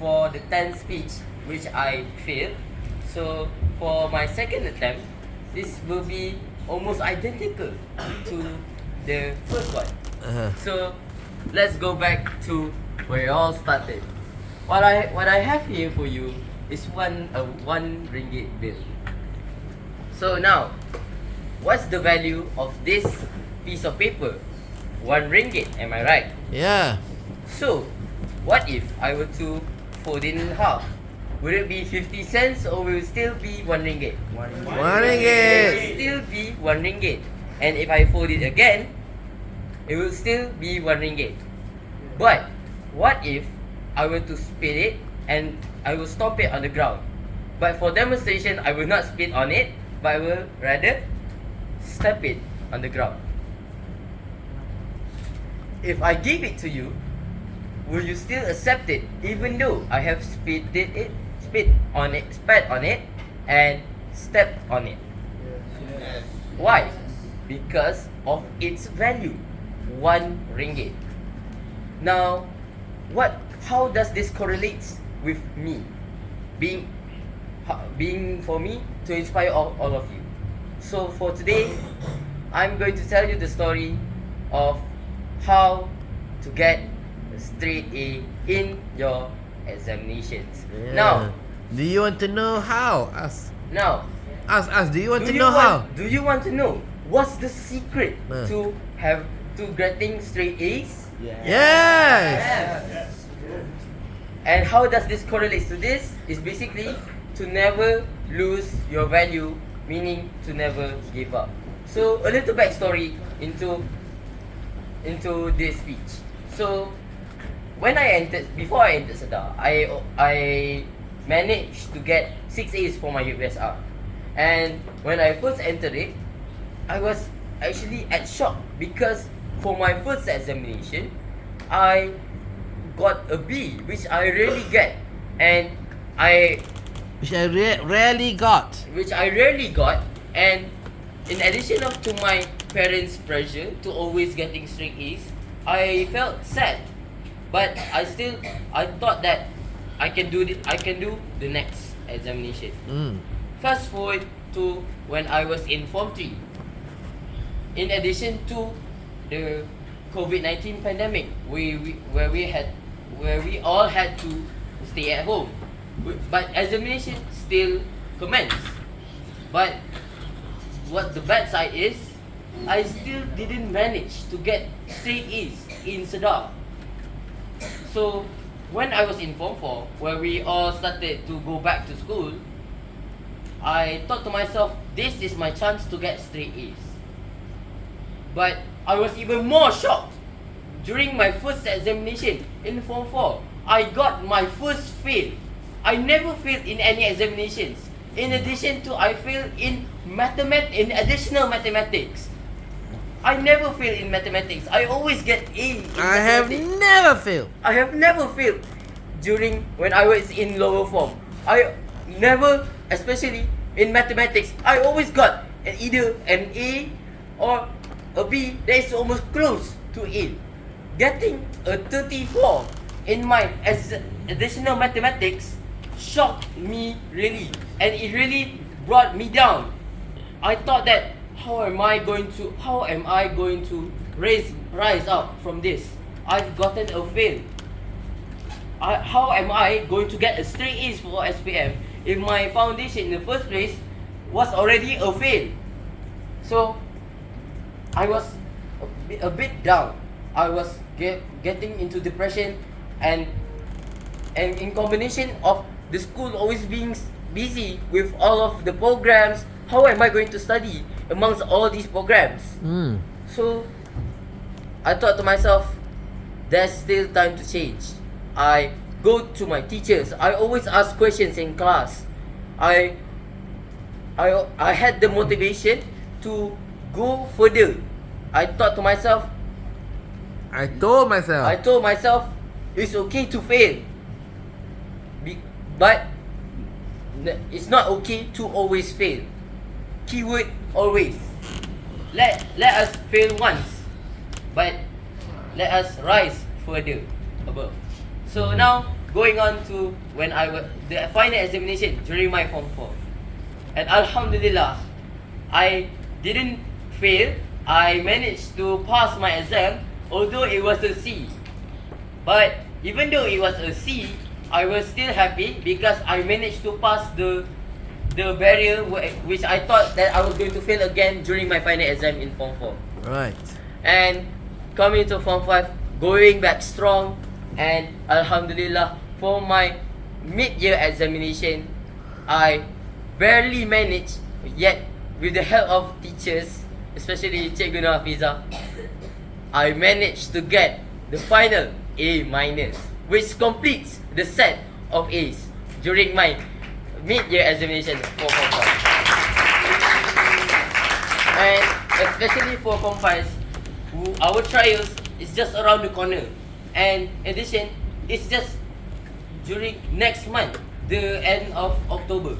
for the 10th speech, which I failed. So for my second attempt, this will be almost identical to the first one. So let's go back to where it all started. What I have here for you is one ringgit bill. So now, what's the value of this piece of paper? 1 ringgit, am I right? Yeah. So, what if I were to fold it in half? Would it be 50 cents or will it still be 1 ringgit? 1 It will ringgit. still be 1 ringgit. And if I fold it again, it will still be 1 ringgit. But, what if I were to spit it and I will stomp it on the ground? But for demonstration, I will not spit on it, but I will rather step it on the ground. If I give it to you, will you still accept it even though I have spat on it and stepped on it? Yes. Why? Because of its value, 1 ringgit. Now, how does this correlates with me being for me to inspire all of you? So for today, I'm going to tell you the story of how to get a straight A in your examinations. Yeah. Now, do you want to know how? Ask. Do you want to know how? Do you want to know what's the secret Uh. to getting straight A's? Yes. And how does this correlate to this? Is basically to never lose your value, meaning to never give up. So a little backstory into this speech. So before I entered Sdar, I managed to get 6 A's for my USR. And when I first entered it, I was actually at shock because for my first examination, I got a B, which I rarely get, and Which I rarely got. And in addition to my parents' pressure to always getting straight A's, I felt sad, but I thought that I can do the next examination. Fast forward to when I was in Form 3. In addition to the COVID-19 pandemic, where we all had to stay at home, but examination still commenced. But what the bad side is, I still didn't manage to get straight A's in Sdar. So when I was in Form 4, where we all started to go back to school, I thought to myself, this is my chance to get straight A's. But I was even more shocked during my first examination in Form 4. I got my first fail. I never failed in any examinations. In addition to, I failed in additional mathematics. I never fail in mathematics. I always get A in I have mathematics. never failed. I have never failed during when I was in lower form. I never, especially in mathematics, I always got either an A or a B that is almost close to A. Getting a 34 in my additional mathematics shocked me really, and it really brought me down. I thought that how am I going to rise up from this? I've gotten a fail. How am I going to get a straight A's for SPM if my foundation in the first place was already a fail? So I was a bit down. I was getting into depression, and in combination of the school always being busy with all of the programs, how am I going to study amongst all these programs? So I thought to myself, there's still time to change. I go to my teachers. I always ask questions in class. I had the motivation to go further. I told myself it's okay to fail, but it's not okay to always fail. Keyword always. Let us fail once, but let us rise further above. So now going on to when I was the final examination during my Form 4. And Alhamdulillah, I didn't fail. I managed to pass my exam, although it was a C. But even though it was a C, I was still happy because I managed to pass the barrier which I thought that I was going to fail again during my final exam in Form 4. Right. And coming to Form 5, going back strong, and Alhamdulillah, for my mid-year examination, I barely managed, yet with the help of teachers, especially Cikgu Hafiza, I managed to get the final A-, which completes the set of A's during my mid-year examination for Form 5. And especially for Form 5, our trials is just around the corner. And in addition, it's just during next month, the end of October.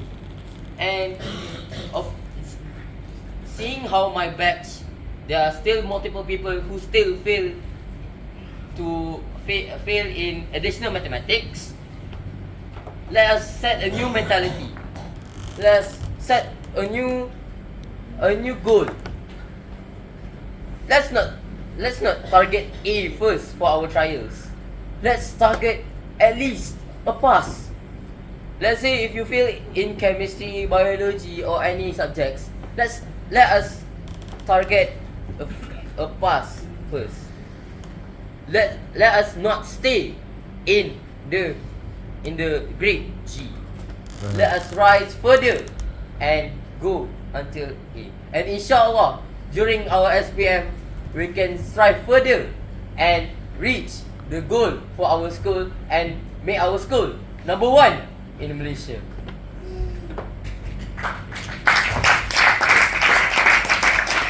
And of seeing how my batch, there are still multiple people who still fail in additional mathematics. Let us set a new mentality. Let's set a new goal. Let's not target A first for our trials. Let's target at least a pass. Let's say if you fail in chemistry, biology, or any subjects, let us target a pass first. Let us not stay in the grade G. Let us rise further and go until A. And inshallah, during our SPM, we can strive further and reach the goal for our school and make our school number 1 in Malaysia.